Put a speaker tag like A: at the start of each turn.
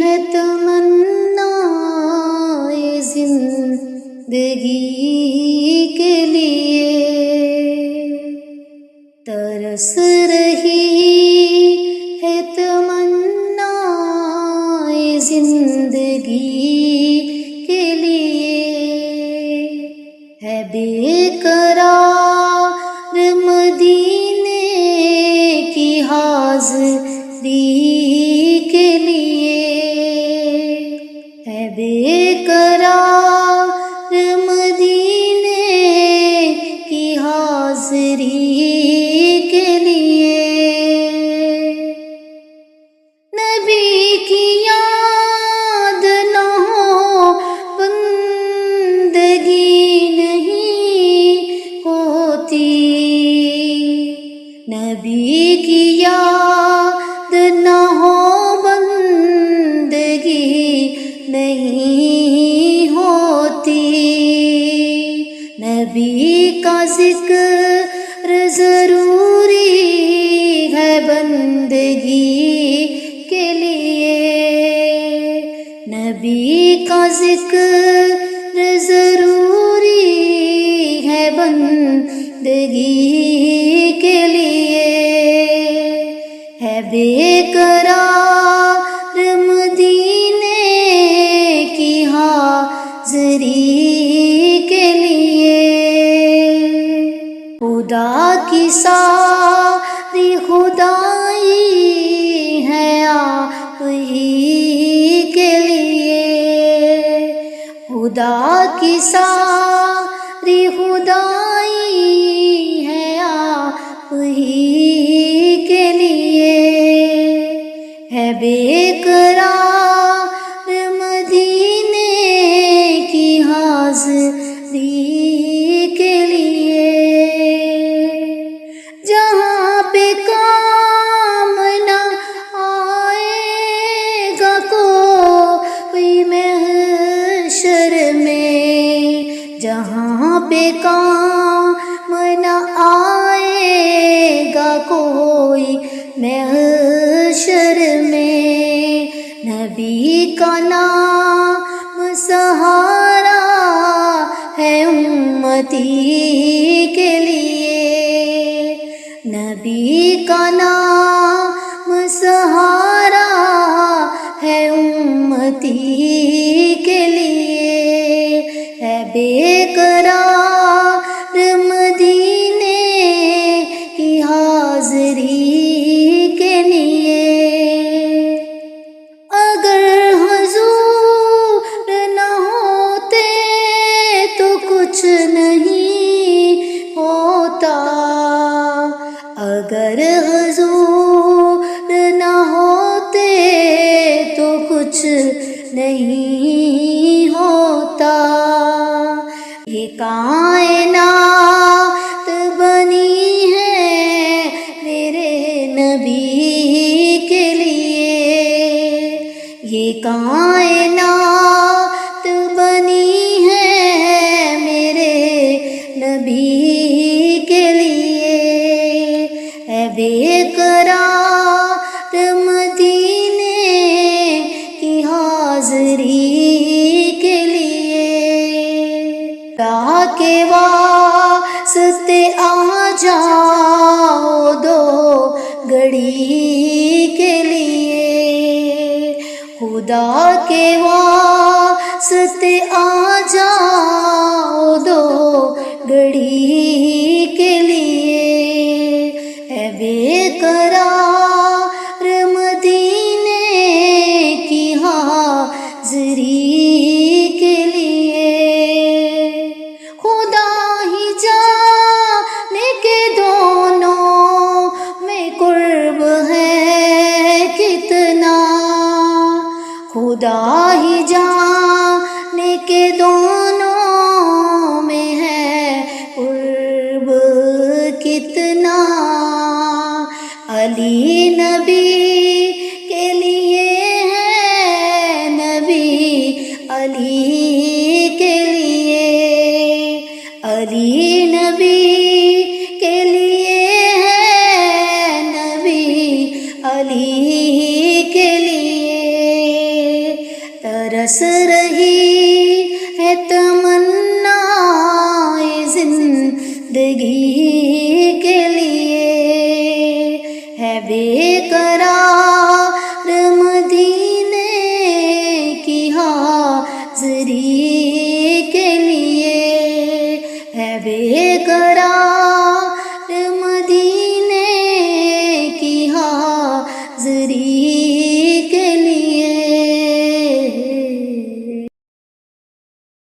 A: ہے تمنائے زندگی کے لیے، ترس رہی ہے تمنائے زندگی کے لیے، ہے بے قرار مدینے کی حاضری کے لیے، ہے بے قرار مدینے کی حاضری کے لیے، نبی کی یاد نہ ہو بندگی نہیں ہوتی، نبی کی یاد نہ ہو بندگی نہیں ہوتی، نبی کا ذکر ضروری ہے بندگی کے لیے، نبی کا ذکر ضروری ہے بندگی کے لیے، ہے بے قرار مدینے کی حاضری کے لیے، خدا کی ساری خدائی ہے آپ ہی کے لیے، خدا کی ساری خدائی ہے آپ ہی کے لیے، ہے بے قرار مدینے کی حاضری کے لیے، جہاں پہ کام نہ آئے گا کوئی محشر میں، جہاں پہ کام نہ آئے گا کوئی محشر میں، نبی کا نام سہارا ہے امتی کے لیے، نبی کا نام سہارا ہے امتی کے لیے، ہے بے قرار مدینے کی حاضری کے لیے، اگر حضور نہ ہوتے تو کچھ نہیں ہوتا، اگر حضور نہ ہوتے تو کچھ نہیں ہوتا، یہ کائنات بنی ہے میرے نبی کے لیے، یہ کائنات بنی ہے میرے نبی کے لیے، ہے بے قرار مدینے کی حاضری کے لیے، راہ کے واسطے آ جاؤ دو گھڑی کے لیے، خدا کے واسطے آ جاؤ دو گھڑی کے لیے، ہے بے قرار مدینے کی حاضری کے لیے، خدا ہی جانے کے دونوں میں قرب ہے کتنا، خدا ہی جانے کے دونوں میں ہے قرب کتنا، علی نبی کے لیے ہے نبی علی کے لیے، علی نبی کے لیے ہے نبی علی علی کے لیے ترس رہی